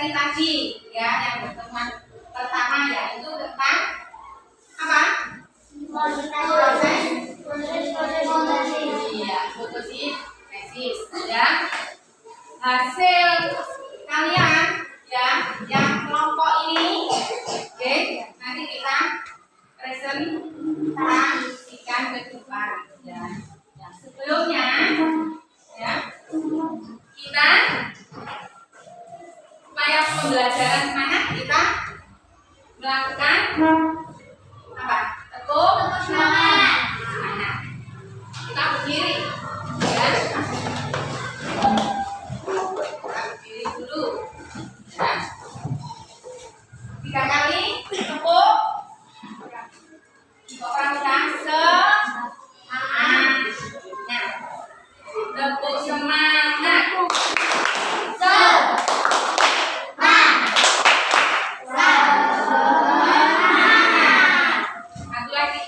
materi tadi ya, yang pertemuan pertama yaitu tentang apa? Iya, fotosintesis ya. Hasil kalian ya yang kelompok ini, oke, nanti kita presentasikan ke depan ya. Sebelumnya ya, kita supaya pembelajaran semangat, kita melakukan apa? Tekuk semangat. Kita berdiri ya. Berdiri dulu ya. 3 kali tekuk. Orang semangat. Nah, tekuk semangat.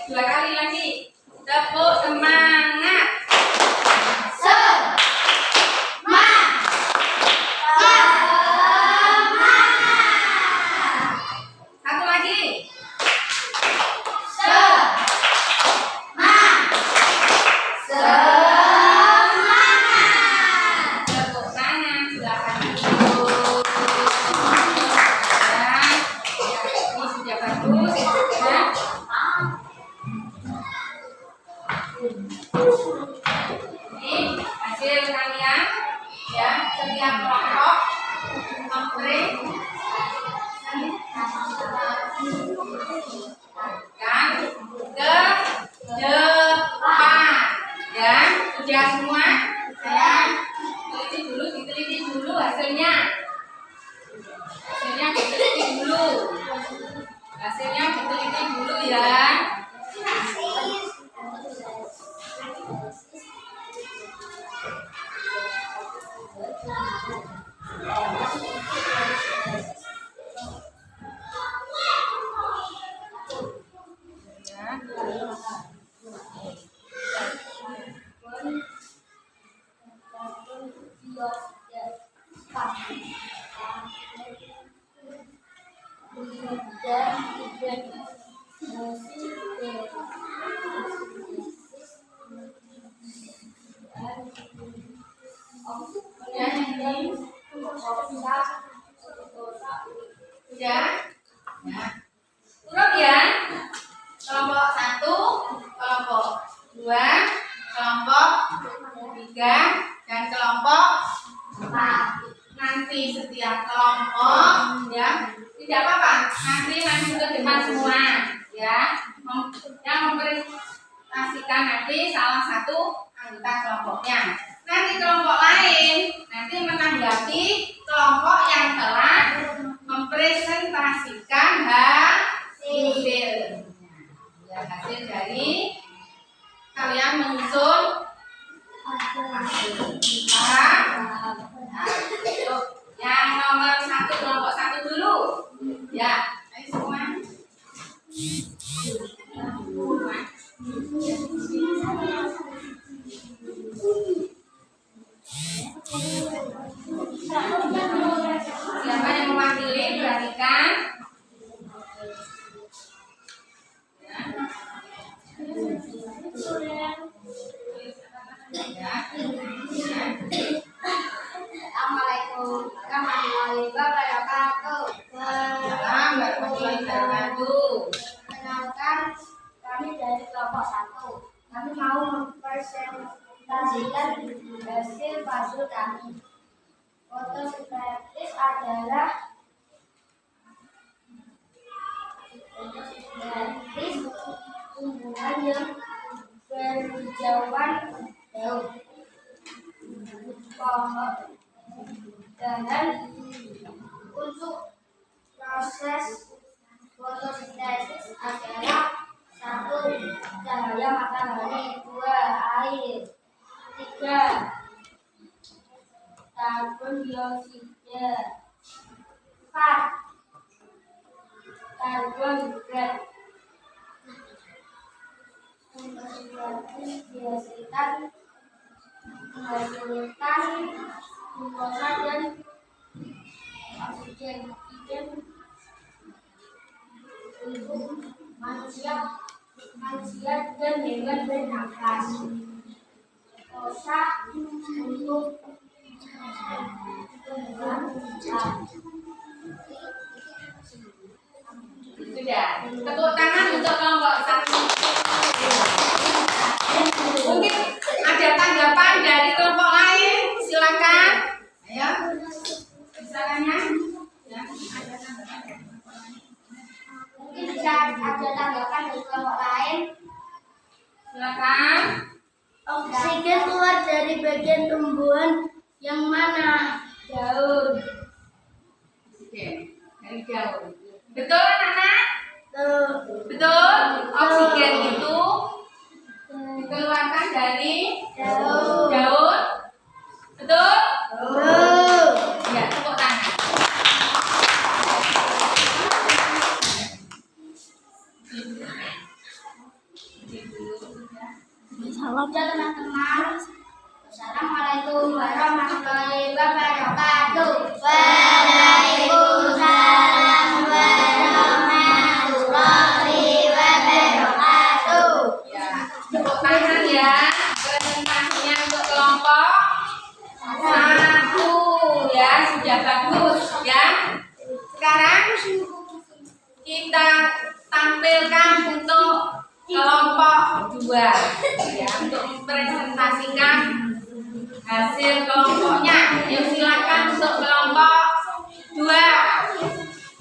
Dua kali lagi. Tepuk semangat. Satu lagi. Tepuk tangan, silakan dulu. Ya, ini sudah bagus ya. Ini hasil kalian ya, setiap kelompok memberi kan ke depan ya. Sudah semua? Saya diteliti dulu hasilnya. Diteliti dulu ya. Sudah? Ya. Huruf ya. Kelompok 1, kelompok 2, kelompok 3, dan kelompok 4. Nanti setiap kelompok ya, tidak apa-apa. Nanti langsung ke depan semua ya. Yang mempresentasikan nanti salah satu anggota kelompoknya. Nanti kelompok lain nanti menanggapi kelompok yang telah mempresentasikan hasil. Ya, hasil dari kalian menyusun hasil. Yang nomor 1, kelompok 1 dulu. Ya, ayo semua. Siapa yang mewakili, perhatikan. Assalamualaikum warahmatullahi wabarakatuh. Perkenalkan, kami dari kelompok 1. Kami mau mempresentasikan hasil puzzle kami. Fotosintesis adalah tumbuhan yang berhijauan daun, pohon, dan untuk proses fotosintesis adalah 1. Cahaya matahari, 2. Air, 3. Karbon dioksida, 4. Karbohidrat. Fotosintesis dihasilkan glukosa dan oksigen untuk manusia dan hewan bernafas. Otak untuk tumbuhan. Sudah. Tepuk tangan untuk kelompok 1. Mungkin ada tanggapan dari kelompok lain, silakan. Ayo. Silakannya. Ya, ada tanggapan dari kelompok lain. Mungkin bisa ada tanggapan dari kelompok lain. Silakan. Oksigen keluar dari bagian tumbuhan yang mana? Daun. Oke, dari daun. Betul anak-anak? Tuh. Betul. Oksigen itu dikeluarkan dari Daun. daun. Betul? Tuh. Ya, tepuk tangan. Salam teman-teman. Assalamualaikum warahmatullahi wabarakatuh. Waalaikumsalam warahmatullahi wabarakatuh. Ya, tepuk tangan ya. Presentasinya untuk kelompok 1 ya, sudah bagus ya. Sekarang kita tampilkan untuk kelompok 2 ya, untuk mempresentasikan hasil kelompoknya. Ayo silakan untuk kelompok 2.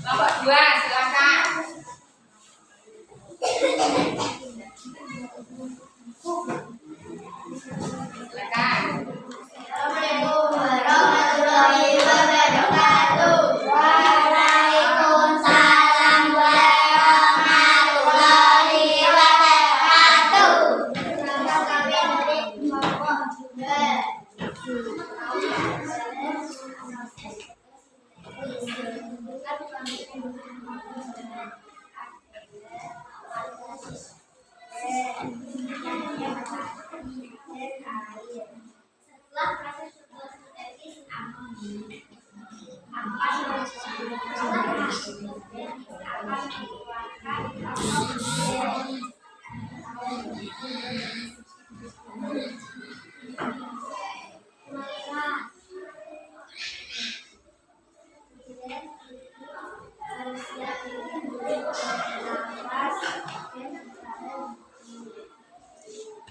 Kelompok 2 silakan. Silakan. Assalamualaikum warahmatullahi wabarakatuh. Waalaikumsalam warahmatullahi wabarakatuh. Kami dari kelompok 2. Setelah proses fotosintesis akan mengeluarkan oksigen.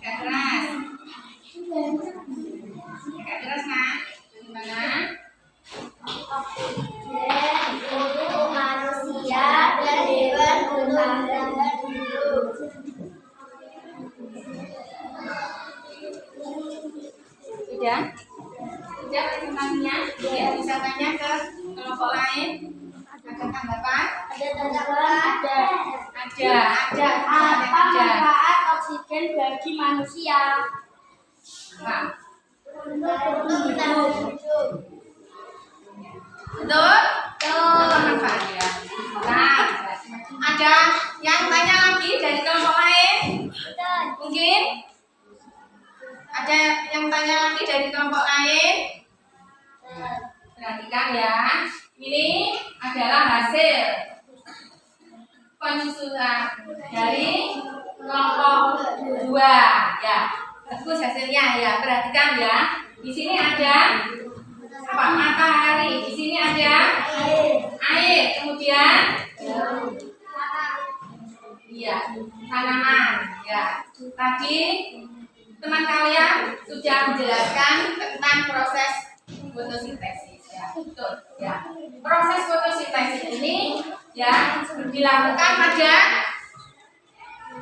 Agak keras. Agak keras nak. Gimana? Oksigen untuk manusia dan hewan bertahan hidup. Sudah? Sudah presentasinya? Ya, bisa tanya ke kelompok lain. Ada tanggapan? Ada tanggapan? Ada. Ada. Apa manfaat oksigen bagi manusia? Nah, Untuk bertahan hidup. betul? Betul manfaatnya. Nah, ada yang tanya lagi dari kelompok lain? Mungkin? Ada yang tanya lagi dari kelompok lain? Perhatikan ya. Ini adalah hasil penyusunan dari kelompok 2 ya. Bagus hasilnya ya. Perhatikan ya. Di sini ada apa? Matahari. Di sini ada air. Kemudian iya, tanaman ya. Tadi teman kalian sudah menjelaskan tentang proses fotosintesis ya. Betul ya. Proses fotosintesis ini ya dilakukan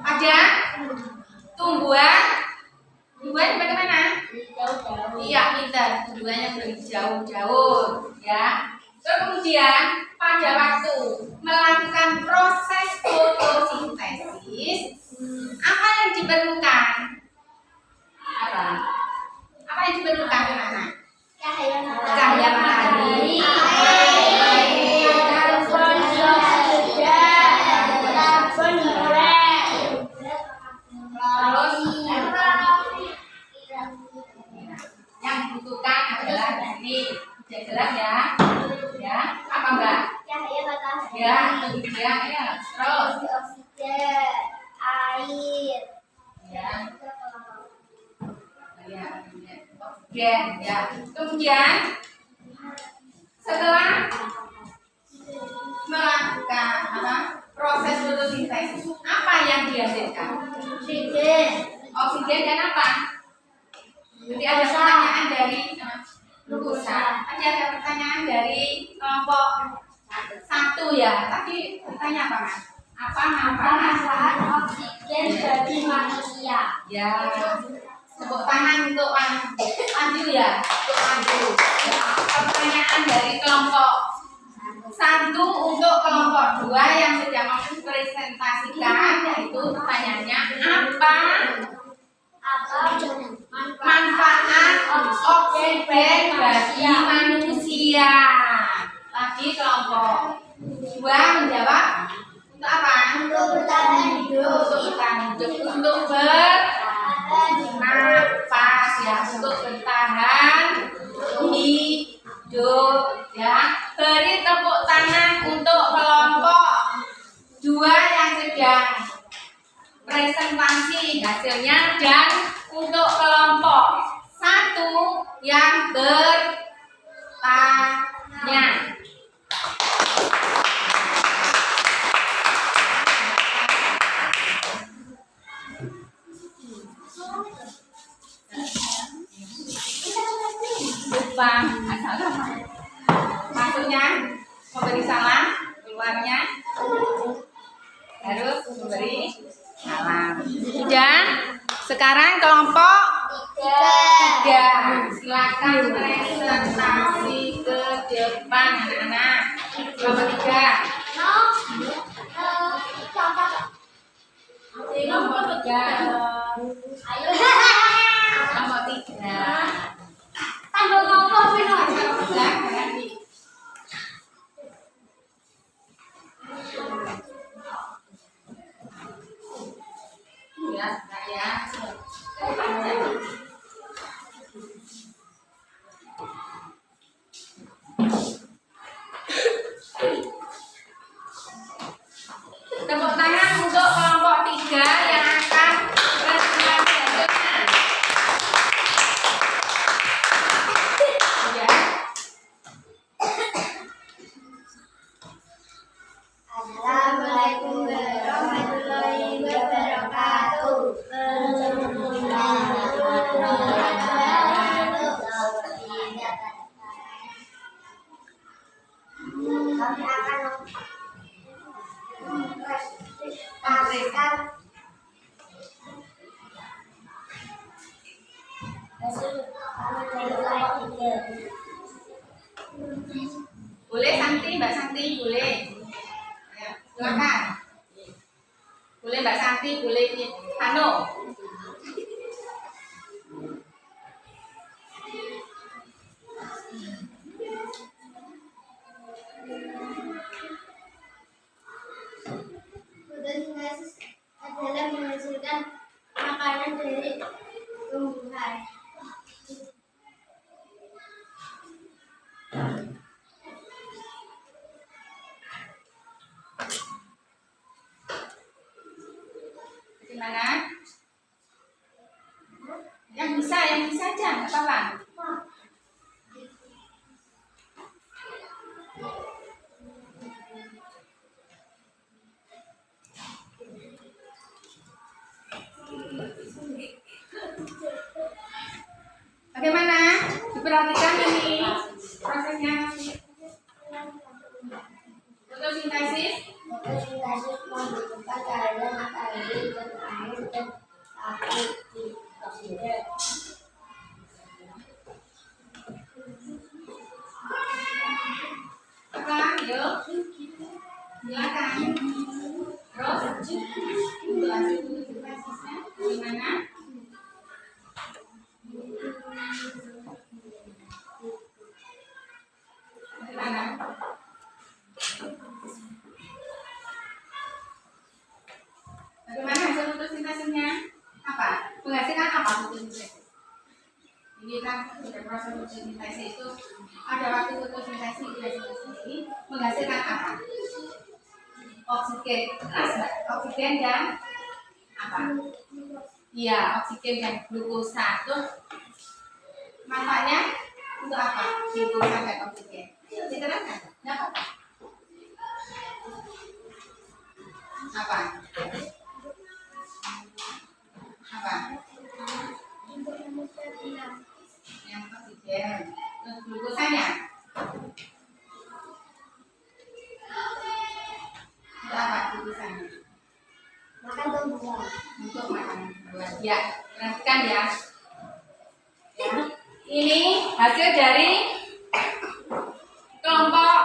pada tumbuhan bagaimana? Iya, pintar. Tumbuhannya berjauh-jauh ya. Terus kemudian pada waktu melakukan proses fotosintesis, apa yang diperlukan? Apa yang diperlukan anak-anak? Cahaya matahari, yang dibutuhkan adalah dari jelas ya. Ya, tiga ya. Terus oksigen, air, ya. Ya, oksigen ya. Kemudian setelah melakukan proses fotosintesis, apa yang dihasilkan? Oksigen dan apa? Jadi ada pertanyaan dari lulusan. Tadi ada pertanyaan dari kelompok 1 ya. Tadi bertanya apa, Mas? Apa manfaat oksigen bagi manusia? Ya. Tepuk tangan untuk maju ya. Untuk maju. Pertanyaan dari kelompok 1 untuk kelompok 2 yang sedang mempresentasikan, yaitu pertanyaannya apa manfaat oksigen bagi manusia? Tadi kelompok 2 menjawab untuk apa? Untuk bertahan hidup. Untuk bertahan hidup, untuk bernafas ya, untuk bertahan hidup ya. Beri tepuk tangan untuk kelompok 2 yang sedang presentasi hasilnya, dan untuk kelompok 1 yang bertanya. Lupa masuknya, memberi salam, keluarnya harus memberi salam. Sudah. Sekarang kelompok 3, silakan presentasi ke depan anak-anak. Kelompok 3. Kelompok 3. Kelompok 3. Tambah ngomong Vino. Ya, ya. Tepuk tangan untuk kelompok 3 yang akan presentasi hasilnya. Ya. Assalamualaikum warahmatullahi wabarakatuh. Kami akan mempresentasikan hasil nilai 3. Boleh Santi, Mbak Santi, boleh. Ya, silakan. Boleh Mbak Santi, boleh Hano. Fotosintesis adalah menghasilkan makanan dari tumbuhan. Gimana? Yang bisa aja, nggak apa-apa. Bagaimana? Diperhatikan ini prosesnya. Fotosintesis. Fotosintesis membutuhkan cahaya matahari dan air dan api di oksigen. Apa? Yuk. Silakan. Terus untuk hasil fotosintesisnya gimana? Gimana? Bagaimana hasil fotosintesisnya? Apa? Menghasilkan apa fotosintesis? Ini kan sudah proses fotosintesis itu ada waktu fotosintesis ini menghasilkan apa? Oksigen. Oksigen dan apa? Iya, oksigen dan glukosa. Tuh manfaatnya untuk apa? Glukosa dan oksigen. Diterangkan? Nggak apa-apa. Apa? Apa? Yang oksigen. Terus glukosanya? Untuk apa glukosanya? Makan tumbuhan. Untuk makan buah. Ya, perhatikan ya. Ya. Ini hasil dari kelompok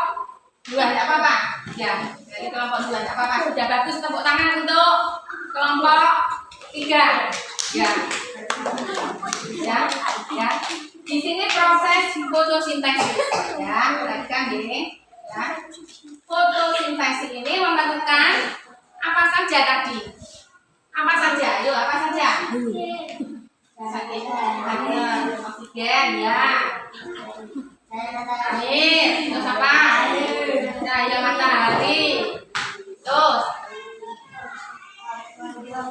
2, tidak apa-apa. Ya, dari kelompok 2 tidak apa-apa. Sudah bagus, tepuk tangan untuk kelompok 3. Ya. Ya, ya. Di sini proses fotosintesis. Ya, perhatikan ini. Ya. Fotosintesis ini memerlukan apa saja tadi? Apa saja? Yuk, apa saja? Oksigen, ya. Air, terus apa? Cahaya matahari. Terus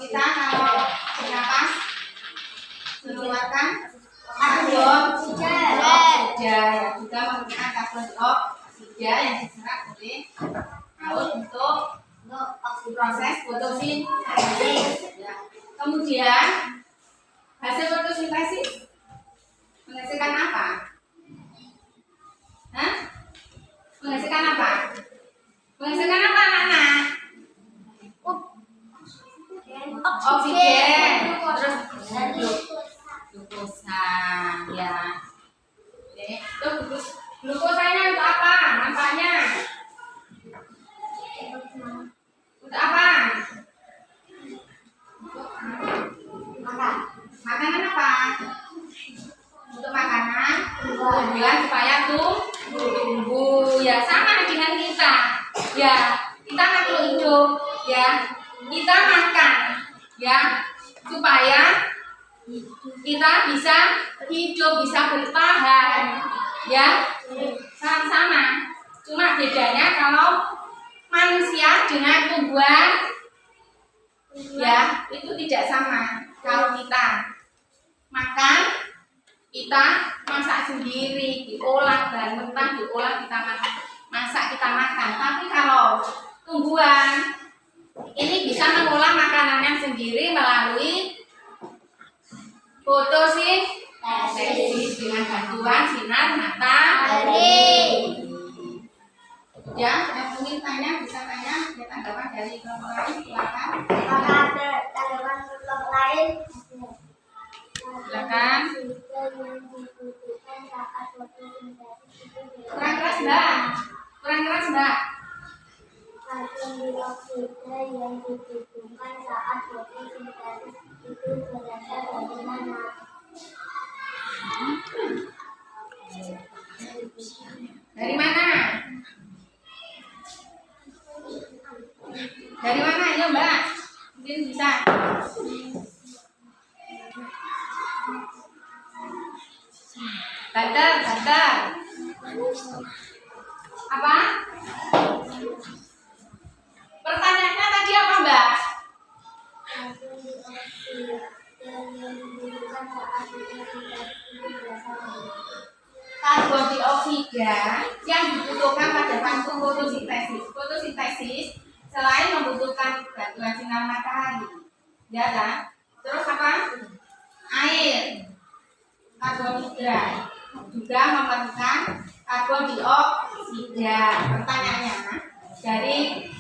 kita kalau bernapas mengeluarkan karbon dioksida, yang juga menggunakan karbon dioksida yang diserap oleh laut untuk proses fotosintesis. Ya. Kemudian hasil fotosintesis menghasilkan apa? Hah? Menghasilkan apa? Menghasilkan apa anak-anak? Oksigen, terus glukosa, ya. Oke, itu glukosanya untuk apa? Manfaatnya? Untuk apa? Makanan apa? Untuk makanan tumbuhan supaya tumbuh. Ya, sama dengan kita. Ya, kita makhluk hidup. Ya, kita makan. Ya, supaya kita bisa hidup, bisa bertahan. Ya, sama-sama. Cuma bedanya kalau manusia dengan tumbuhan, ya, itu tidak sama. Kalau kita makan, kita masak sendiri, diolah, bahan mentah diolah, kita masak, kita makan. Tapi kalau tumbuhan ini bisa mengolah makanannya sendiri melalui fotosintesis dengan bantuan sinar matahari. Ya, yang ingin tanya bisa tanya, ada tanggapan dari kelompok lain, silakan. Apakah ada tanggapan kelompok lain? Silakan. Kurang keras mbak, kurang keras mbak. Karbon dioksida yang dibutuhkan saat fotosintesis itu berasal dari mana? Dari mana? Dari mana? Ayo mbak, mungkin bisa. Banter. Apa? Pertanyaannya tadi apa mbak? Karbon dioksida yang dibutuhkan saat fotosintesis itu berasal dari mana? Karbon dioksida yang dibutuhkan pada waktu fotosintesis. Fotosintesis selain membutuhkan bantuan sinar matahari, ya kan? Terus apa? Air, karbohidrat, juga memerlukan karbon dioksida. Pertanyaannya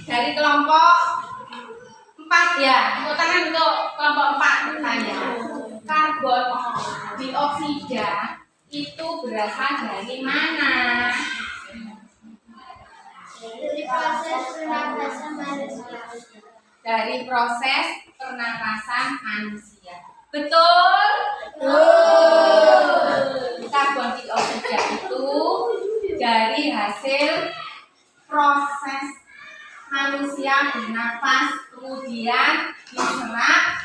dari kelompok 4 ya. Tepuk tangan untuk kelompok 4 bertanya. Karbon dioksida itu berasal dari mana? Dari proses pernapasan manusia. Dari proses pernapasan manusia. Betul? Karbon dioksida itu dari hasil proses manusia bernapas, kemudian diserap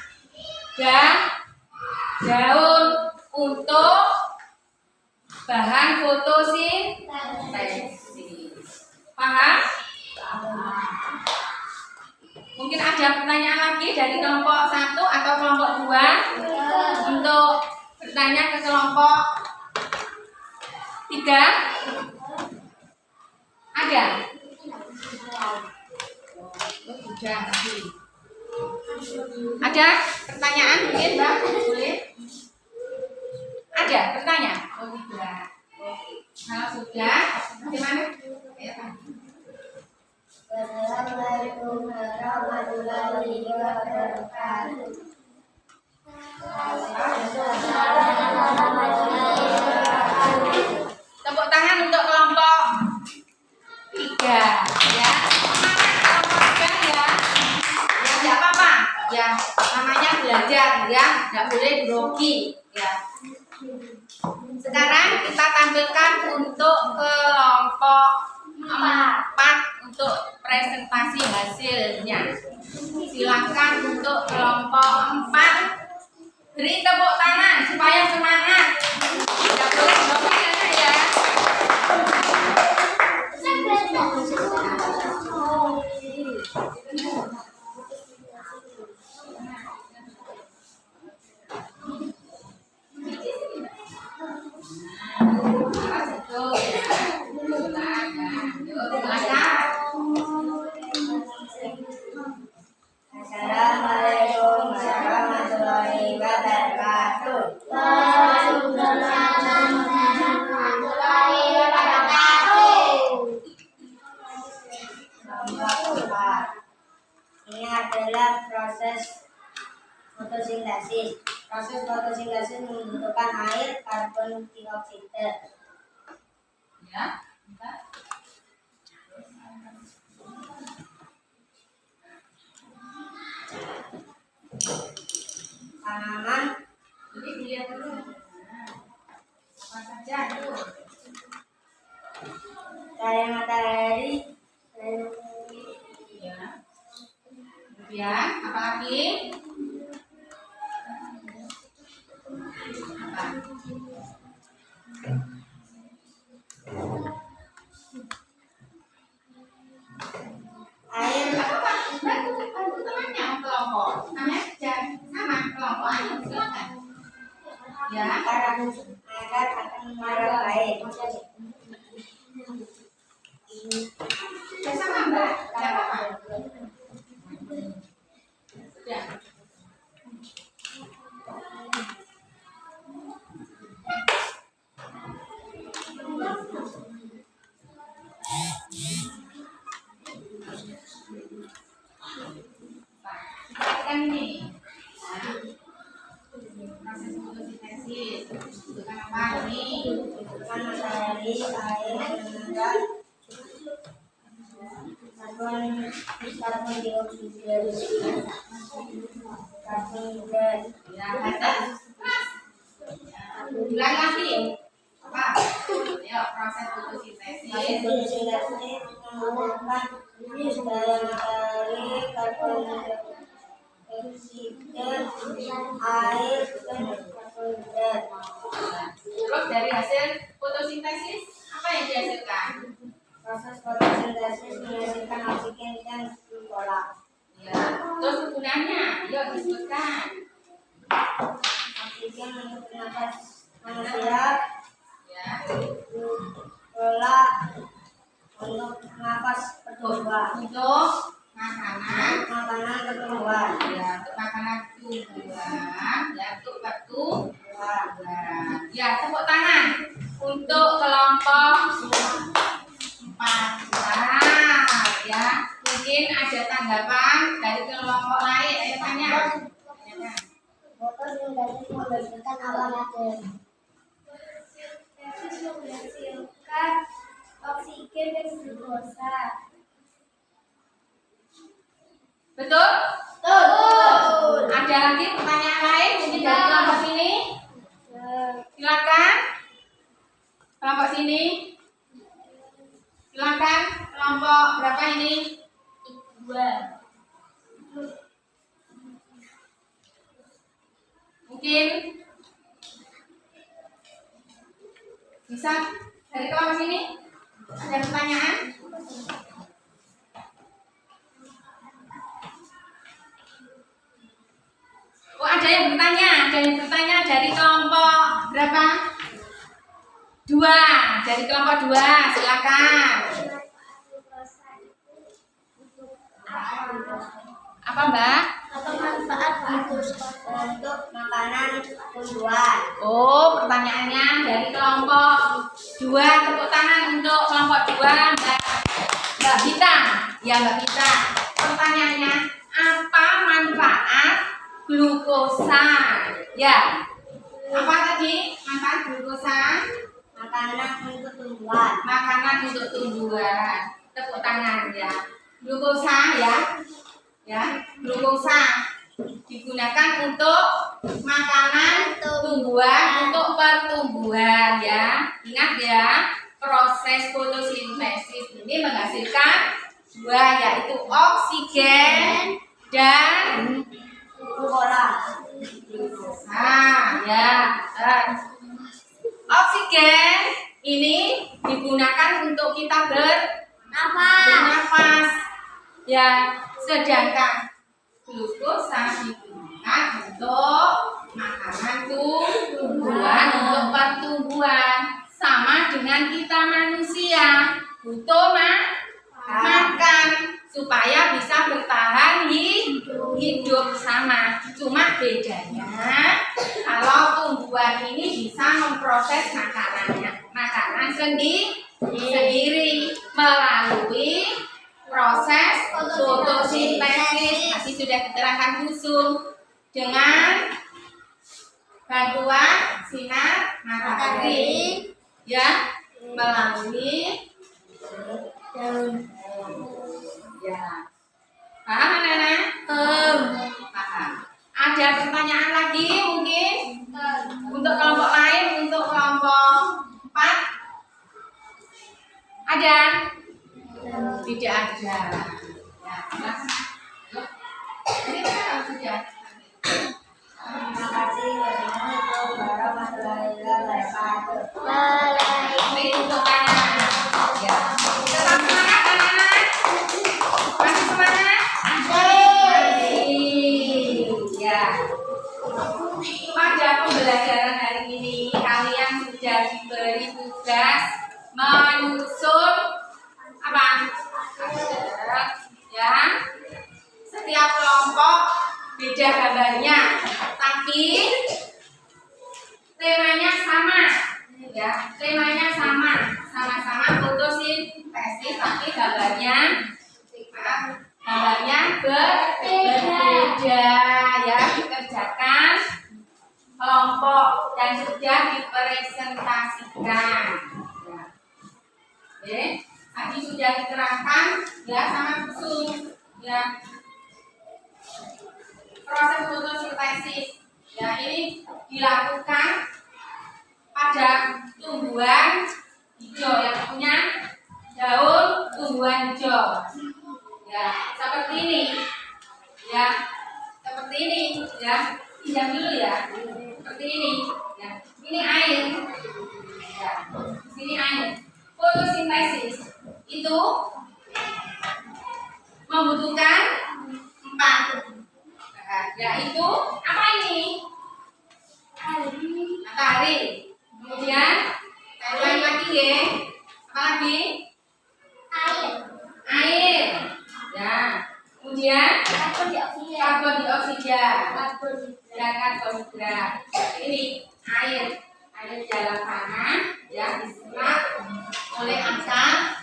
daun untuk bahan fotosintesis. Paham? Mungkin ada pertanyaan lagi dari kelompok 1 atau kelompok 2 untuk bertanya ke kelompok 3. Ada? Ada pertanyaan mungkin Mbak? Boleh? Ada pertanyaan? Oh tidak. Kalau sudah, bagaimana? Assalamualaikum warahmatullahi wabarakatuh. Tepuk tangan untuk kelompok 3 ya. Semangat kelompok 3 ya. Ya enggak apa-apa. Ya, namanya belajar ya, enggak boleh grogi ya. Sekarang kita tampilkan untuk kelompok 4 untuk presentasi hasilnya. Silakan untuk kelompok 4 beri tepuk tangan supaya semangat. Tidak boleh grogi ya. Assalamualaikum warahmatullahi wabarakatuh. Ini adalah proses fotosintesis. Proses fotosintesis membutuhkan air, karbon dioksida. Ya. Tanaman Ini dilihat dulu. Apa saja itu? cahaya matahari, Ya. Kemudian apa lagi? Apa? air, Bantu temannya kelompok. Namanya sama kelompok ayo silakan. Ya. agar akan mengarah baik. Ya sama Mbak. Tidak apa-apa. Ya. Perhatikan ini. Proses fotosintesis. Bukan apa ini? Bukan matahari, air, mengenal karbon dioksida, karbon Ya, batas. Ulang lagi. Apa? Yuk, proses fotosintesis. fotosintesis membutuhkan cahaya matahari, karbon dioksida, air, dan karbon dioksida. Terus dari hasil fotosintesis apa yang dihasilkan? Proses fotosintesis menghasilkan oksigen dan glukola. Ya. Terus gunanya, yuk disebutkan. Oksigen untuk nafas manusia, Ya. glukola untuk nafas pertumbuhan. Untuk makanan. Makanan pertumbuhan. Ya, untuk makanan tumbuhan. Ya, untuk pertumbuhan. Ya, tepuk tangan untuk kelompok 4. Nah, ya, mungkin ada tanggapan dari kelompok lain. Ayo tanya. Tanyakan. Fotosintesis menghasilkan apa saja? Fotosintesis menghasilkan oksigen dan glukosa. Betul? Betul. Ada lagi pertanyaan lain mungkin dari kelompok sini? Silakan. Kelompok sini. Silakan. Kelompok berapa ini? 2. Mungkin bisa dari kelompok sini? Ada pertanyaan? ada yang bertanya dari kelompok berapa? 2, dari kelompok 2, silakan. Apa Mbak? Apa manfaat untuk makanan tumbuhan? Oh, pertanyaannya dari kelompok 2, tepuk tangan untuk kelompok 2, Mbak Bita. Ya Mbak Bita. Pertanyaannya, apa manfaat glukosa? Ya. Apa tadi manfaat glukosa? Makanan untuk tumbuhan. Makanan untuk tumbuhan. Tepuk tangan ya. Glukosa ya. Ya, glukosa digunakan untuk makanan tumbuhan, untuk pertumbuhan ya. Ingat ya, proses fotosintesis ini menghasilkan 2, yaitu oksigen dan glukosa ya. Oksigen ini digunakan untuk kita bernafas ya, sedangkan glukosa digunakan untuk makanan tumbuhan, untuk pertumbuhan. Sama dengan kita manusia butuh makan supaya bisa bertahan hidup sama. Cuma bedanya kalau tumbuhan ini bisa memproses makanan sendiri melalui proses fotosintesis. Masih sudah diterangkan khusus dengan bantuan sinar matahari ya, melalui ya. Paham anak-anak? Paham. Ada pertanyaan lagi mungkin untuk kelompok lain, untuk kelompok 4? Ada? Tidak ada. Ya, ini kan sudah. Terima kasih. Wassalamualaikum warahmatullahi wabarakatuh. Ini untuk tangan. Ya. Tetap semangat anak-anak. Masih semangat? Ya. Pada pembelajaran hari ini kalian sudah diberi tugas menyusun apa? Ya. Setiap kelompok beda gambarnya, tapi temanya sama. Ya, temanya sama-sama fotosintesis, tapi gambarnya berbeda ya, dikerjakan kelompok dan sudah dipresentasikan. Ya. Oke, tadi sudah diterangkan ya sama khusus ya. Proses fotosintesis ya, ini dilakukan pada tumbuhan hijau yang punya daun tumbuhan hijau ya, seperti ini ya, pinjam dulu ya, seperti ini ya. Ini air ya, sini air. Fotosintesis itu membutuhkan 4, yaitu apa ini? Matahari. Kemudian lain lagi ya. Apa lagi? Air. Ya. Kemudian karbon dioksida dan karbohidrat. Ini air dalam tanah ya, diserap oleh asap,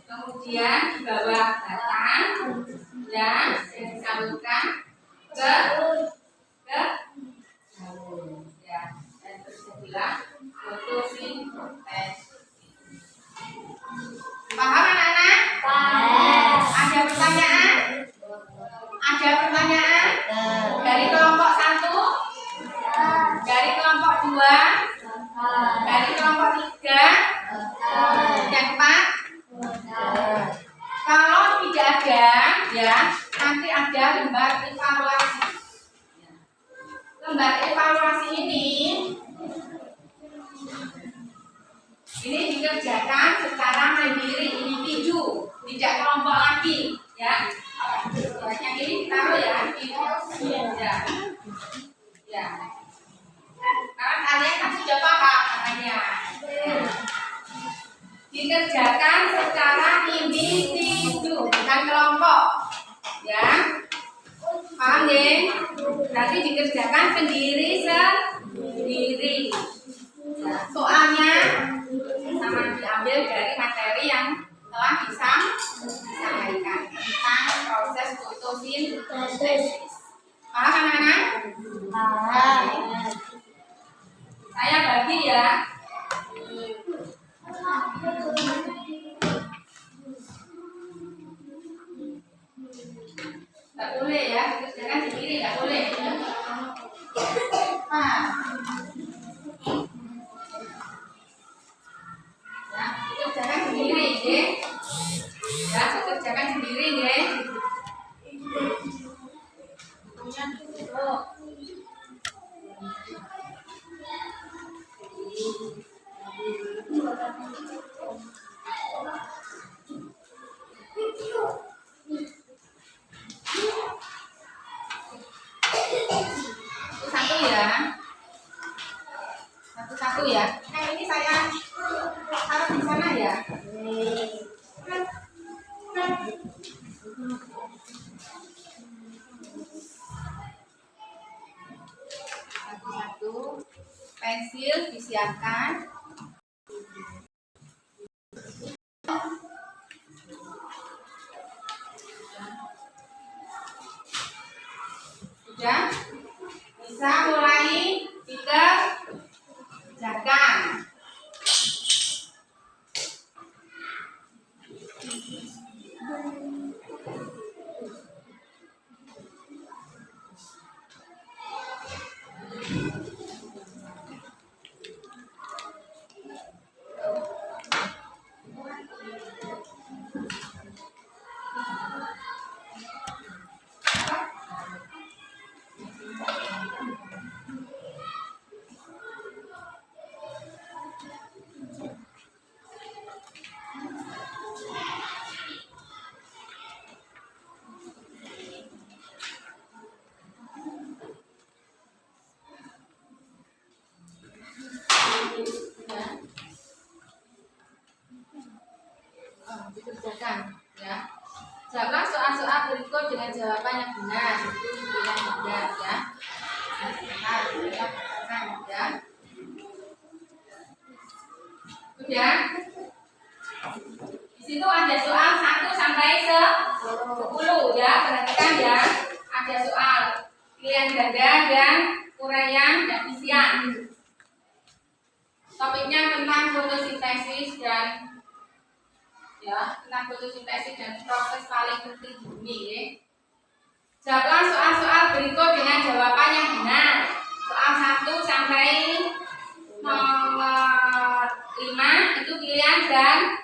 kemudian di bawah batang ya, yang disalurkan ke daun ya, dan terjadilah fotosintesis. Paham anak-anak? Ada pertanyaan? Dari kelompok 1, dari kelompok 2, dari kelompok 3, yang 4. Kalau tidak ada ya, nanti ada lembar evaluasi. Lembar evaluasi ini dikerjakan secara mandiri, individu, tidak kelompok lagi ya. Yang ini ditaruh ya, ya. dikerjakan secara individu, bukan kelompok. Ya, paham ya? Berarti dikerjakan sendiri. Nah, soalnya sama diambil dari materi yang telah disampaikan tentang proses fotosintesis. Paham anak-anak? Saya bagi ya. Tidak boleh ya, dikerjakan sendiri tidak boleh. Ya, dikerjakan sendiri ya. Ya, dikerjakan sendiri ya. Satu ya. Satu-satu ya. Nah, ini saya taruh di sana ya. Satu-satu. Pensil disiapkan. Sudah? Bisa mulai dikerjakan. Dikerjakan ya. Jawablah soal-soal berikut dengan jawaban yang benar. Itu pilihan benar ya. Ya. Udah. Di situ ada soal 1 sampai 10 ya. Perhatikan ya. Ada soal pilihan ganda dan uraian dan isian. Topiknya tentang fotosintesis dan tentang fotosintesis dan proses paling penting di bumi ya. Jawablah soal-soal berikut dengan jawaban yang benar. Soal 1 sampai nomor 5 itu pilihan dan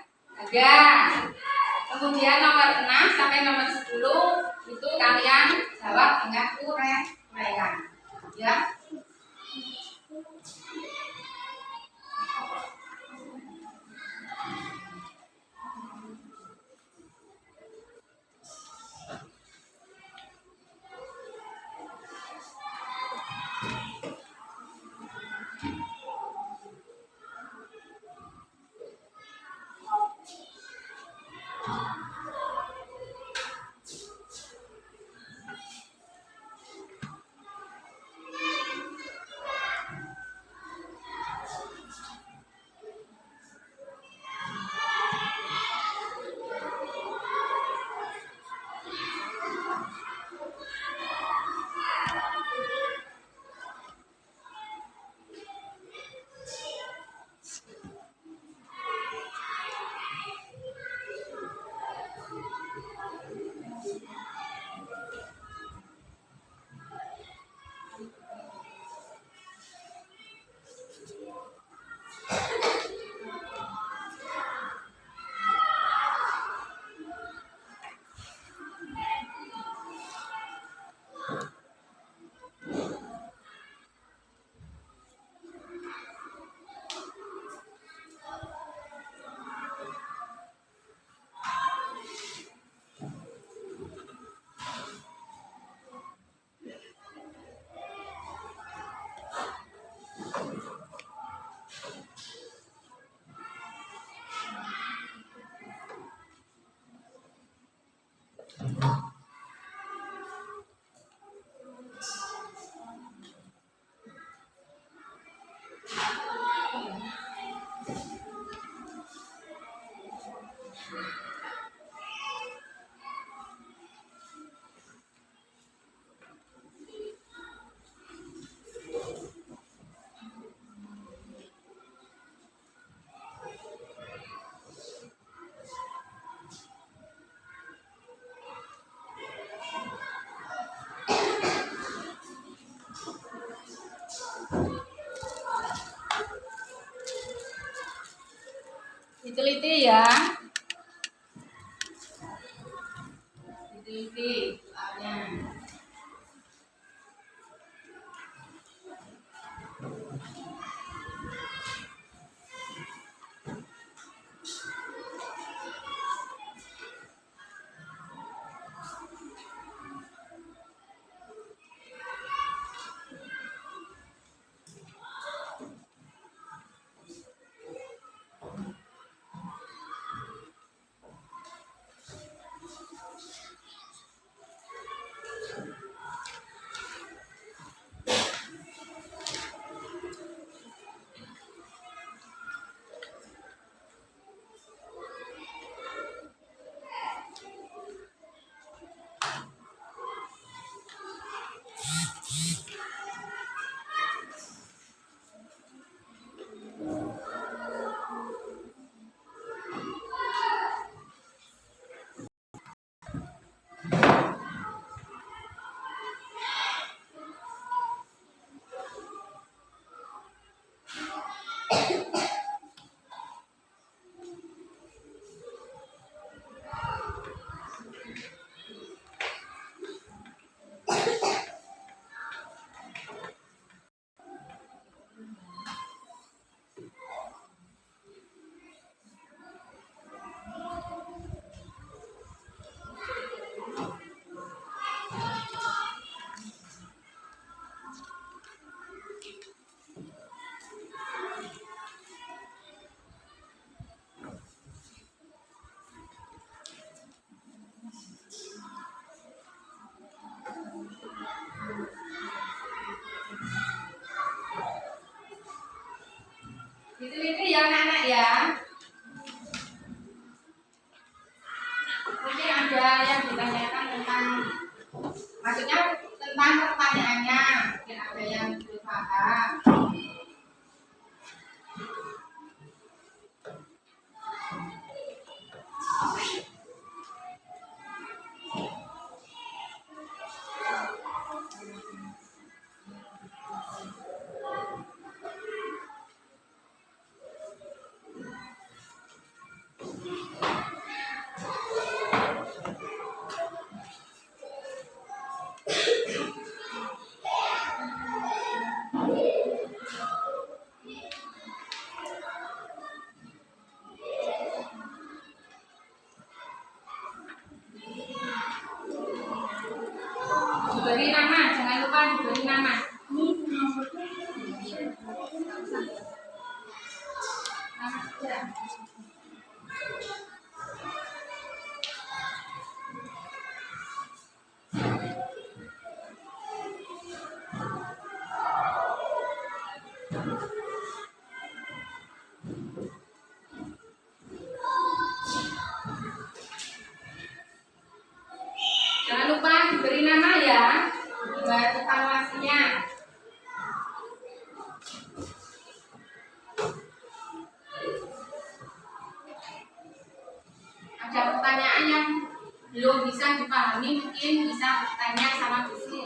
ganda. Kemudian nomor 6 sampai nomor 10 itu kalian jawab dengan uraian. Ya. Diteliti ya. Diteliti soalnya. Diteliti ya anak-anak ya. Mungkin ada yang ditanyakan tentang, maksudnya tentang pertanyaannya, mungkin ada yang belum paham. Diberi nama, jangan lupa diberi nama. Nama aja. Jangan lupa diberi nama ya, buat evaluasinya. Ada pertanyaan yang belum bisa dipahami, mungkin bisa bertanya sama Bu Sri.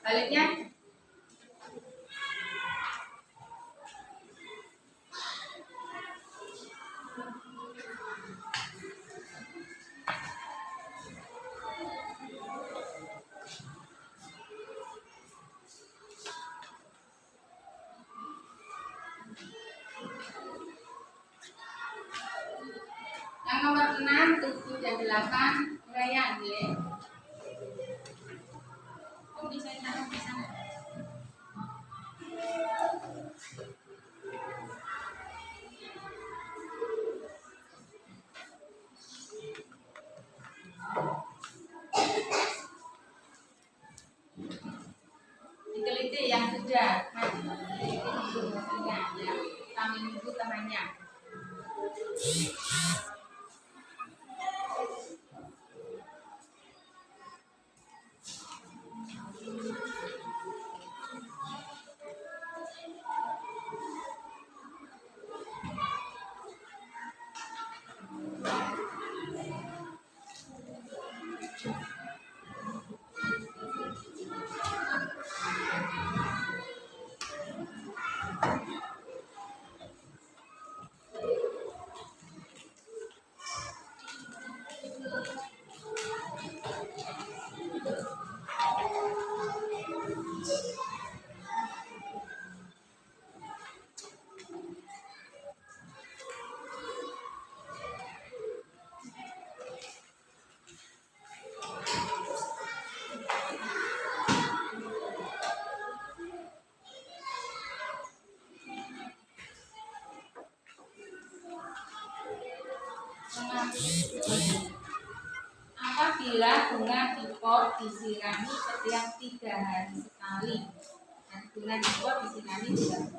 Baliknya. Yang nomor 6, 7, dan 8 uraian ya. Oh, bisa taruh di sana. Diteliti yang sudah. Ya, kami menunggu temannya. Apabila bunga di pot disirami setiap 3 hari sekali, dan bunga di pot disirami 3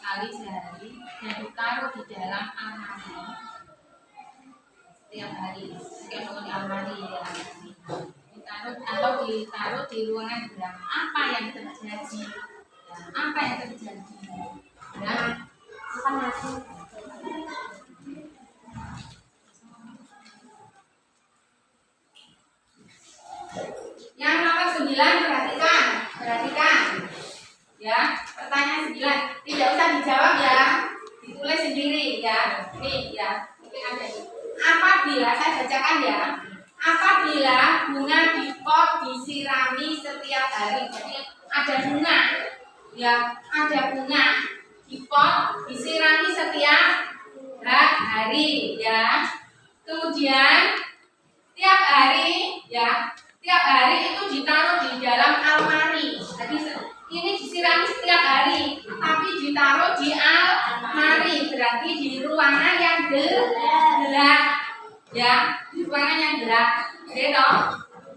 kali sehari dan ditaruh di dalam almari setiap hari, kayak di almari ya, ditaruh di ruangan gelap, apa yang terjadi? Apa yang terjadi? Nah, Akan mati. yang nomor 9 perhatikan ya, pertanyaan 9 tidak usah dijawab ya, ditulis sendiri ya. Nih ya, mungkin ada nih. Apabila saya bacakan ya, apabila bunga di pot disirami setiap hari, jadi ada bunga ya, ada bunga di pot disirami setiap hari ya, kemudian tiap hari ya, tiap hari itu ditaruh di dalam almari. Jadi ini disirami setiap hari, tapi ditaruh di almari, berarti di ruangan yang gelap ya, di ruangan yang gelap gitu,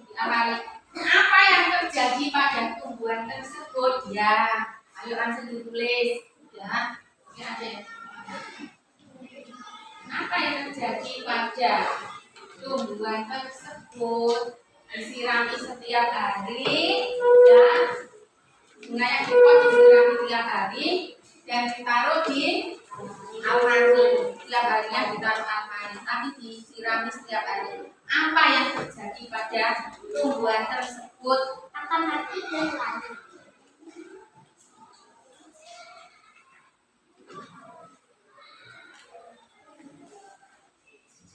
di almari. Apa yang terjadi pada tumbuhan tersebut ya? Ayo langsung ditulis ya. Ini ada ya. Apa yang terjadi pada tumbuhan tersebut disirami setiap hari ya, bunga yang di pot disirami setiap hari dan ditaruh di almari, setiap harinya ditaruh almari tapi disirami setiap hari. Apa yang terjadi pada tumbuhan tersebut? Akan mati dan mati.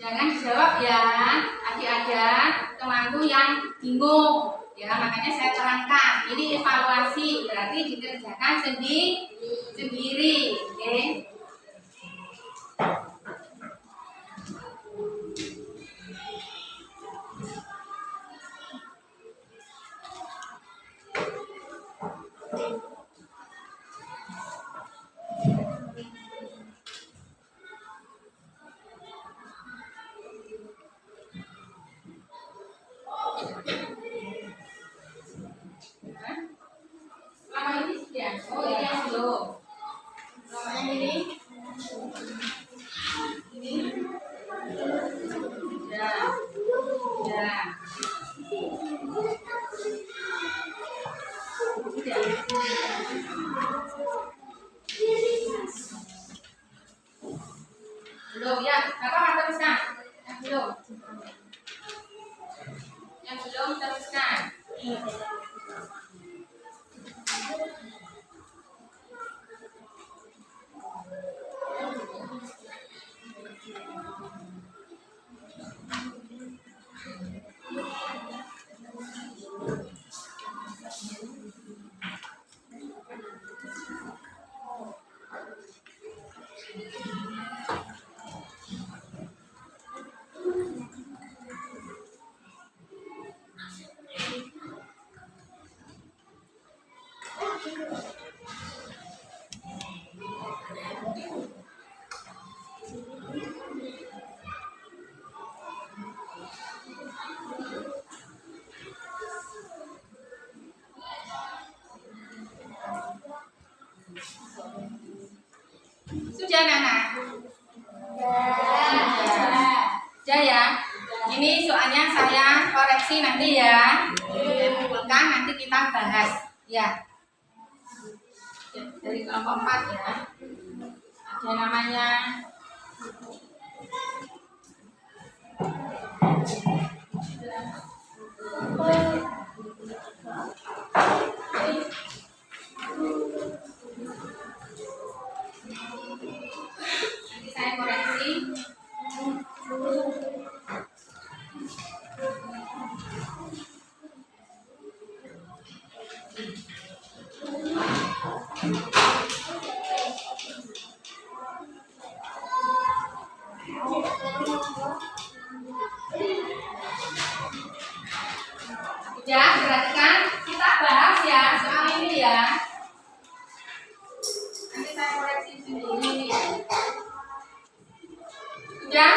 Jangan dijawab ya, adik-adik temanku yang bingung ya, makanya saya terangkan ini evaluasi, berarti dikerjakan sendiri, oke? Selama ini sudah, oh ini yang belum. Selama ini ya. Belum ya, Bapak teruskan. Yang belum. Yang belum teruskan. Ja, Nana? Ja ya. Ini soalnya saya koreksi nanti ya. Kumpulkan nanti kita bahas ya. Dari kelompok 4 ya. Ada namanya nanti saya koreksi. Ya, perhatikan kita bahas ya soal ini ya. Nanti saya koreksi sendiri. Ya.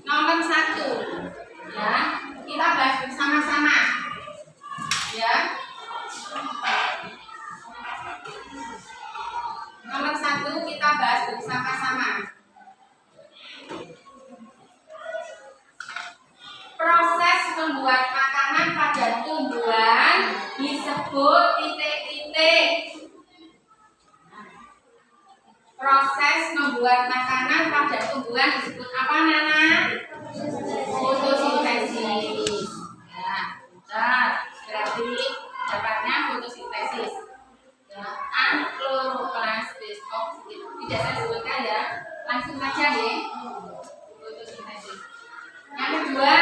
Nomor 1 ya, kita bahas bersama-sama ya. Nomor 1 kita bahas bersama-sama. Proses membuat makanan pada tumbuhan disebut titik-titik. Proses membuat makanan pada tumbuhan disebut apa, Nana? Fotosintesis. Ya, benar. Berarti dapatnya fotosintesis. Ya, akloroklastis oksigen. Tidak saya sebutkan ya, langsung saja ya. Fotosintesis. Yang kedua,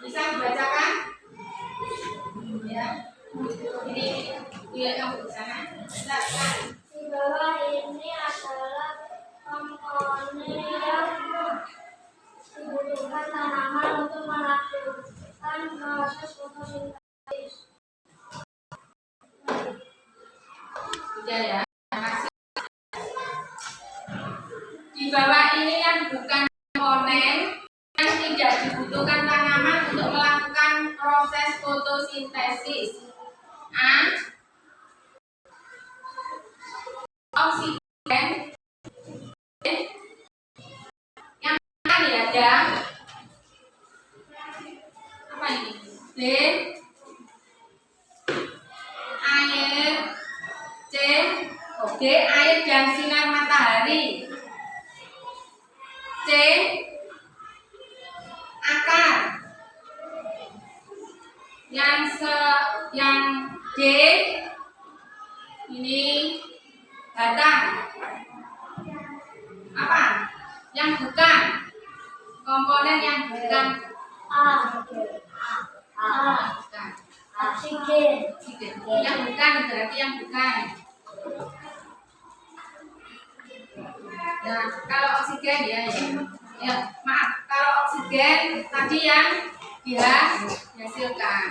bisa dibacakan? Ya, ini lihat kamu di sana. Silakan. Di bawah ini adalah komponen yang dibutuhkan tanaman untuk melakukan proses fotosintesis. Sudah ya. Terima kasih. Di bawah ini yang bukan komponen yang tidak dibutuhkan tanaman untuk melakukan proses fotosintesis. A. Oksigen. Yang mana ya, ada? Apa ini? B. Air. C. D. Air dan sinar matahari. C. Akar. Yang D. Ini batang. Apa? Yang bukan komponen yang bukan bukan. Oksigen. Yang bukan berarti yang bukan. Ya, kalau oksigen ya, maaf, kalau oksigen tadi yang dihasilkan.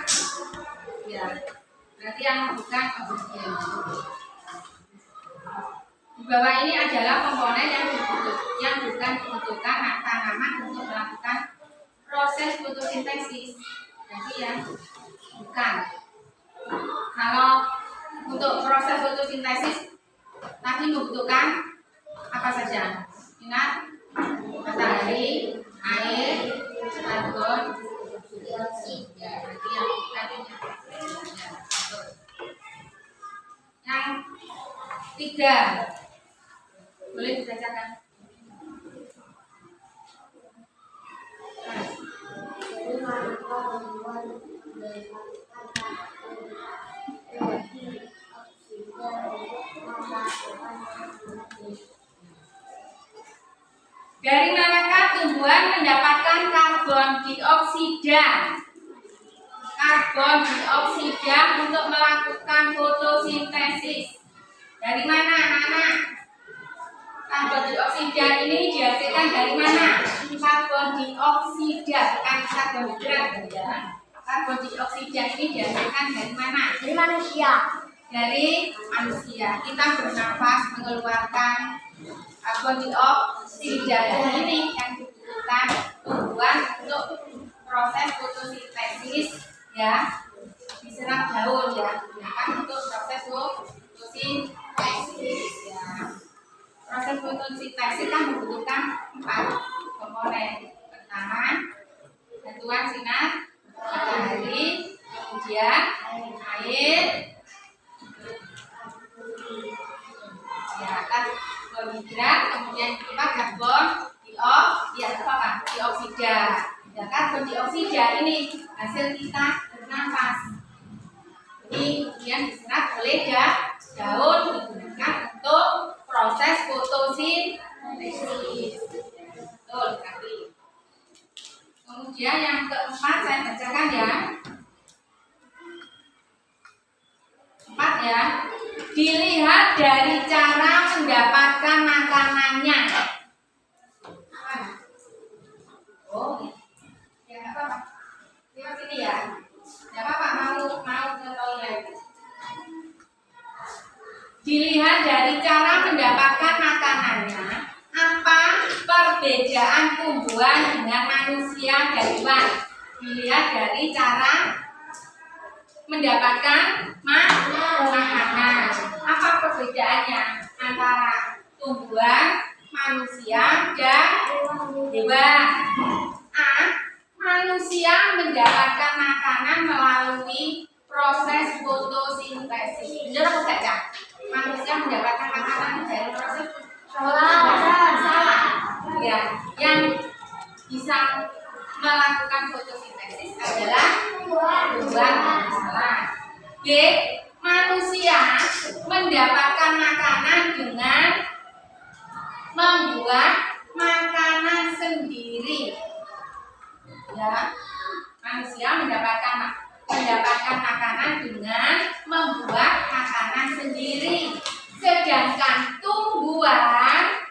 Ya, berarti yang bukan oksigen. Di bawah ini adalah komponen yang bukan dibutuhkan tanaman untuk melakukan proses fotosintesis. Jadi yang bukan. Kalau untuk proses fotosintesis tadi membutuhkan apa saja? Sinar matahari, air, karbon dioksida. Berarti yang bukan ini. Yang 3 boleh dibacakan. Dari manakah tumbuhan mendapatkan karbon dioksida? Karbon dioksida untuk melakukan fotosintesis. Dari mana, anak-anak? Karbon dioksida ini dihasilkan dari mana? Karbon dioksida, bukan karbonhidrat ya. Karbon dioksida ini dihasilkan dari mana? Dari manusia. dari manusia. Kita bernafas mengeluarkan karbon dioksida. Ini yang dibutuhkan tumbuhan untuk proses fotosintesis ya, diserap daun ya, digunakan untuk proses fotosintesis ya. Proses fotosintesis kan membutuhkan 4 komponen. Pertama, bantuan sinar matahari, kemudian air, ya karbohidrat, kemudian karbon dioksida. Ya, karbon dioksida ini hasil kita bernafas. Ini kemudian diserap oleh daun, digunakan untuk proses fotosintesis. Betul sekali. Kemudian yang keempat saya bacakan ya. 4 ya. Dilihat dari cara mendapatkan makanannya. Oh, ya nggak apa-apa. Lewat sini ya. Nggak apa-apa, mau ke toilet. Dilihat dari cara mendapatkan makanannya, apa perbedaan tumbuhan dengan manusia dan hewan? Dilihat dari cara mendapatkan makanan. Apa perbedaannya antara tumbuhan, manusia, dan hewan? A. Manusia mendapatkan makanan melalui proses fotosintesis. Benar atau tidak? Manusia mendapatkan makanan dari proses salah. Ya, yang bisa melakukan fotosintesis adalah tumbuhan. Salah. B. Manusia mendapatkan makanan dengan membuat makanan sendiri. Ya, manusia mendapatkan makanan dengan membuat makanan sendiri. Sedangkan tumbuhan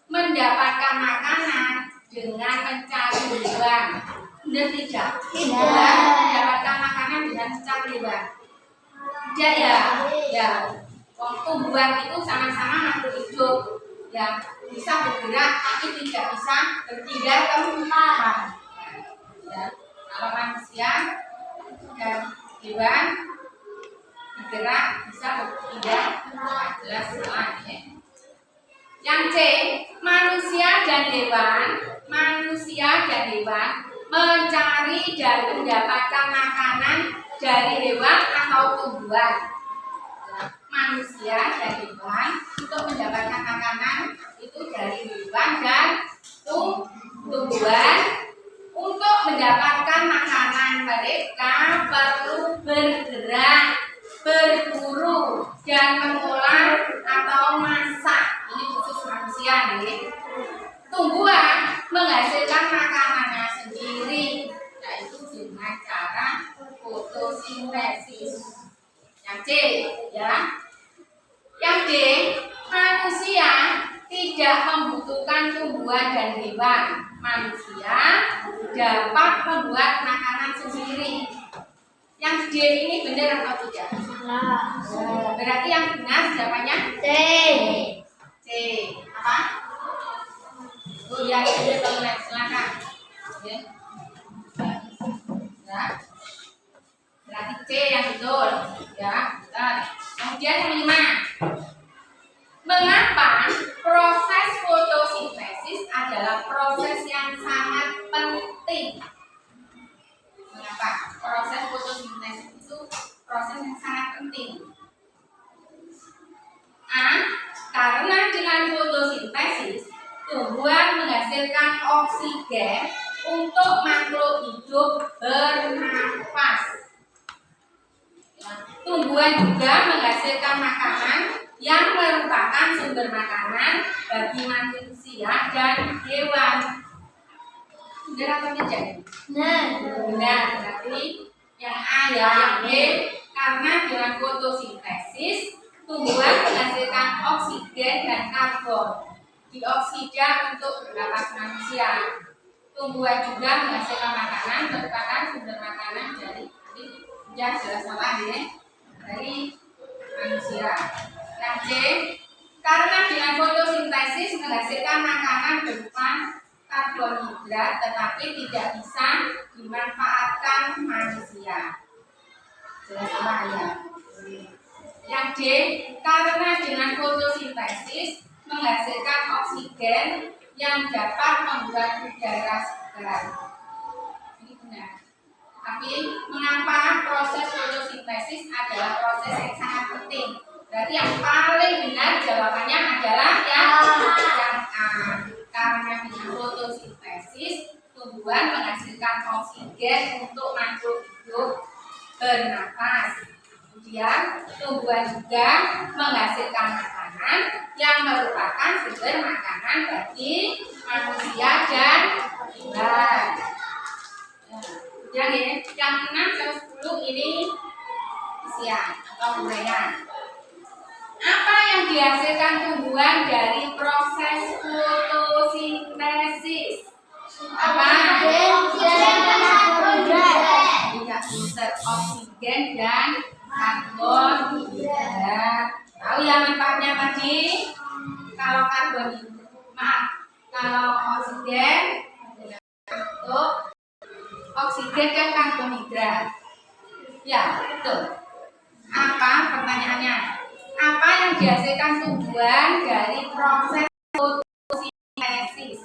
mendapatkan makanan dengan mencari hewan. Benar tidak? Tidak. Mendapatkan makanan dengan mencari hewan. Tidak ya? Ya. Tumbuhan itu sama-sama makhluk hidup yang bisa bergerak tapi tidak bisa berpindah tempat. Ya. Kalau manusia dan hewan bergerak bisa berpindah tempat. Jelas salah ya. Yang C, manusia dan hewan mencari dan mendapatkan makanan dari hewan atau tumbuhan. Manusia dan hewan untuk mendapatkan makanan itu dari hewan dan tumbuhan. Untuk mendapatkan makanan mereka perlu bergerak, berburu, dan mengolah atau masak. Ini khusus manusia nih. Tumbuhan menghasilkan makanannya sendiri, yaitu dengan cara fotosintesis. Yang C ya. Yang D, manusia tidak membutuhkan tumbuhan dan hewan. Manusia dapat membuat makanan sendiri. Yang D ini benar atau tidak? Salah. Berarti yang benar jawabannya C. C. Apa? Oh ya, itu toilet, silakan. Ya. Ya. Berarti C yang betul. Ya, betul. Kemudian yang 5. Mengapa proses fotosintesis adalah proses yang sangat penting? Mengapa proses fotosintesis itu proses yang sangat penting? A. Karena dengan fotosintesis tumbuhan menghasilkan oksigen untuk makhluk hidup bernafas. Tumbuhan juga menghasilkan makanan yang merupakan sumber makanan bagi manusia dan hewan. Benar atau tidak? Benar. Berarti yang A ya, yang B. Karena dengan fotosintesis tumbuhan menghasilkan oksigen dan karbon dioksida untuk bernafas manusia. Tumbuhan juga menghasilkan makanan merupakan sumber makanan dari jelas salah ya, dari manusia. Yang C, karena dengan fotosintesis menghasilkan makanan berupa karbohidrat tetapi tidak bisa dimanfaatkan manusia. Jelas ya. Yang D, karena dengan fotosintesis menghasilkan oksigen yang dapat membuat udara segar. Ini benar. Tapi mengapa proses fotosintesis adalah proses yang sangat penting? Berarti yang paling benar jawabannya adalah yang A. Karena dengan fotosintesis tumbuhan menghasilkan oksigen untuk makhluk hidup bernafas. Kemudian tumbuhan juga menghasilkan makanan yang merupakan sumber makanan bagi manusia dan hewan. Yang 6 sampai 10 ini isian atau uraian. Apa yang dihasilkan tumbuhan dari proses fotosintesis? Apa? Oksigen dan karbohidrat. Tahu ya manfaatnya tadi? Kalau kalau oksigen untuk oksigen dan karbohidrat. Ya, betul. Apa pertanyaannya? Apa yang dihasilkan tumbuhan dari proses fotosintesis?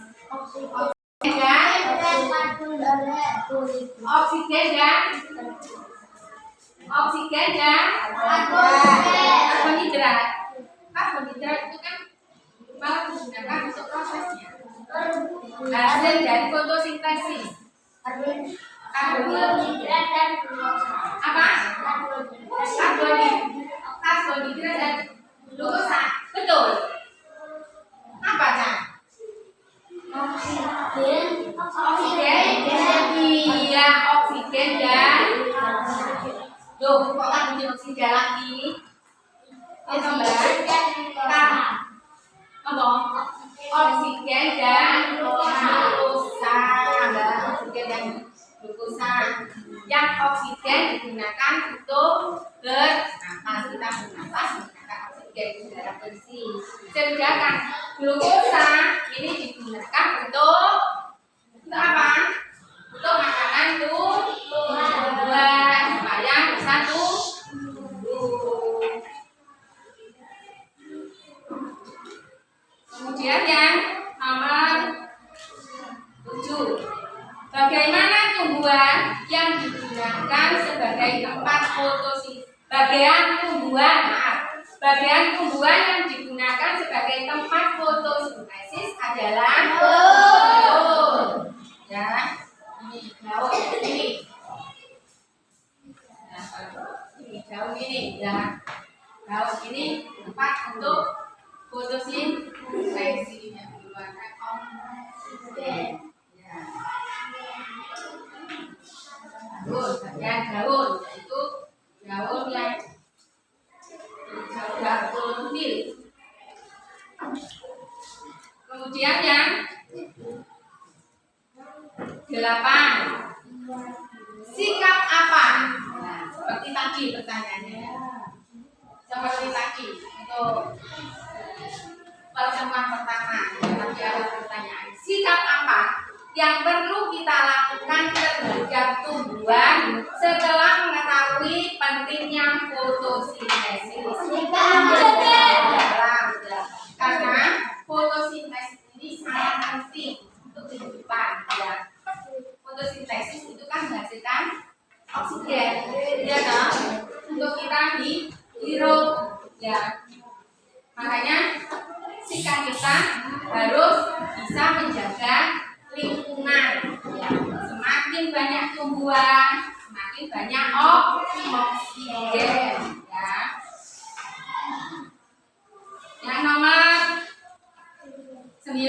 Oksigen dan karbohidrat. Karbohidrat itu kan malah digunakan untuk prosesnya. Hasil dari fotosintesis. Karbohidrat dan apa? Karbohidrat dan glukosa. Betul. Apa Cak? Oksigen. Iya, oksigen dan loh, kok kan bunyi oksigen lagi? Oksigen dan glukosa. Oksigen dan glukosa. Yang oksigen digunakan untuk bernafas. Kita bernafas menggunakan oksigen udara bersih. Sedangkan glukosa ini digunakan untuk apa? Untuk makanan tumbuhan supaya bisa tumbuh. Kemudian yang nomor 7. Bagaimana tumbuhan yang digunakan sebagai tempat fotosintesis? Bagian tumbuhan yang digunakan sebagai tempat fotosintesis adalah daun. Ya, ini daun ini. Daun ini ya. Daun ini tempat untuk fotosintesis yang mengeluarkan oksigen. Ya. Bagian daun yaitu daun yang klorofil. Kemudian yang 8. Sikap apa? Nah, seperti tadi pertanyaannya. Seperti tadi untuk pertemuan pertama tadi ada pertanyaan. Sikap apa yang perlu kita lakukan terhadap tumbuhan setelah mengetahui pentingnya fotosintesis? Karena fotosintesis ini sangat penting untuk kehidupan. Ya. Fotosintesis itu kan menghasilkan oksigen, ya kan? Untuk kita hirup, ya. Makanya sikap kita harus bisa menjaga lingkungan. Ya. Semakin banyak tumbuhan, semakin banyak oksigen. Ya. Yang nomor 9.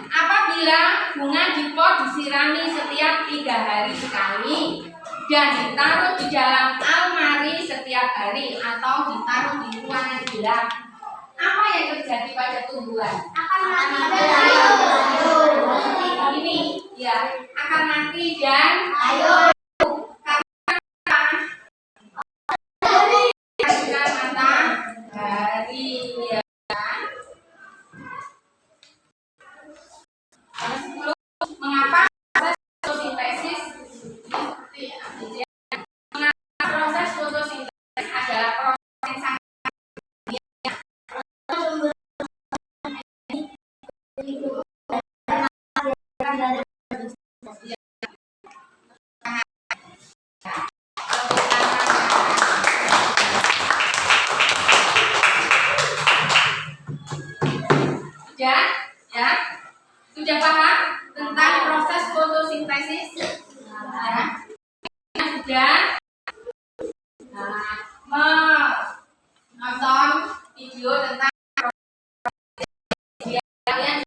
Apabila bunga di pot disirami setiap 3 hari sekali dan ditaruh di dalam almari setiap hari atau ditaruh di ruangan gelap, apa yang terjadi pada tumbuhan? Akan mati. Ini ya, akan mati dan karena mata menonton video tentang kalian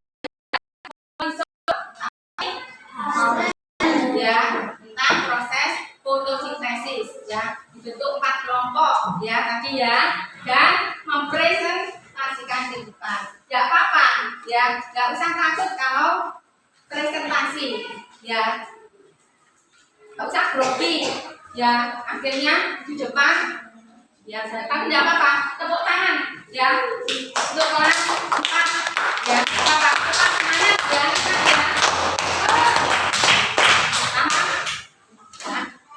ya tentang proses fotosintesis ya, dibentuk 4 kelompok ya tadi ya, dan mempresentasikan di depan. Tidak apa-apa ya, nggak usah takut kalau presentasi ya, nggak usah grogi ya, akhirnya di depan ya, tapi tidak apa-apa, tepuk tangan ya untuk orang cepat ya, apa-apa, cepat semangat ya, cepat ya.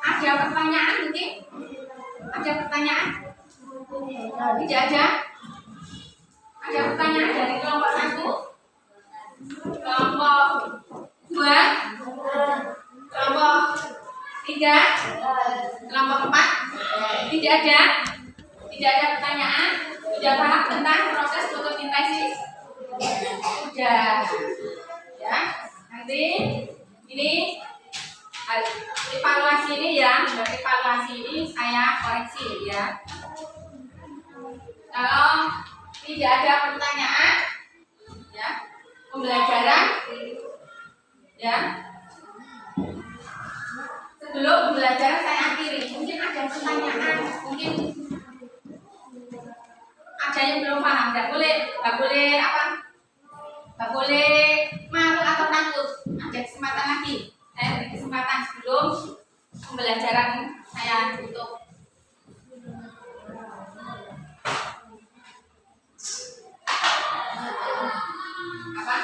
Ada pertanyaan mungkin? Ada pertanyaan? Tidak ada? Ada pertanyaan dari kelompok 1? Kelompok 2? Kelompok 3? Kelompok 4? Tidak ada? Tidak ada pertanyaan? Sudah paham tentang proses fotosintesis? Sudah. Ya, nanti ini evaluasi ini ya, evaluasi ini saya koreksi ya. Kalau tidak ada pertanyaan ya, pembelajaran ya, sebelum pembelajaran saya akhiri, mungkin ada pertanyaan, mungkin ada yang belum paham, nggak boleh apa, nggak boleh malu atau takut. Ada kesempatan lagi, saya beri kesempatan sebelum pembelajaran saya tutup. Apa?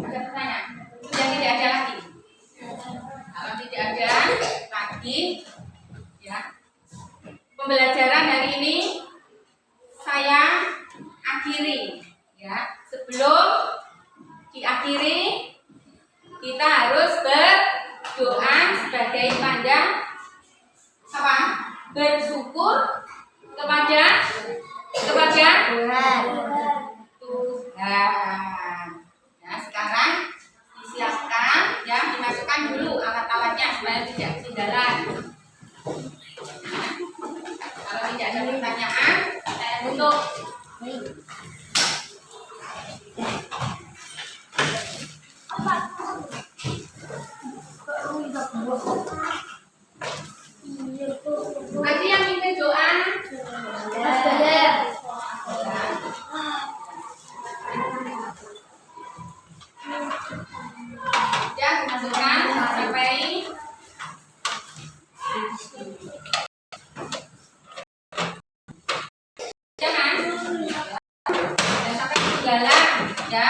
Ada pertanyaan? Sudah tidak ada lagi. Kalau tidak ada lagi, ya, pembelajaran hari ini saya akhiri. Ya, sebelum diakhiri, kita harus berdoa sebagai tanda apa? Bersyukur kepada Tuhan. Nah, sekarang disiapkan ya, dimasukkan dulu alat-alatnya supaya tidak ketinggalan. Kalau tidak ada pertanyaan, saya tutup. Lagi yang minta doa, ya dimasukkan sampai jangan sampai ketinggalan ya.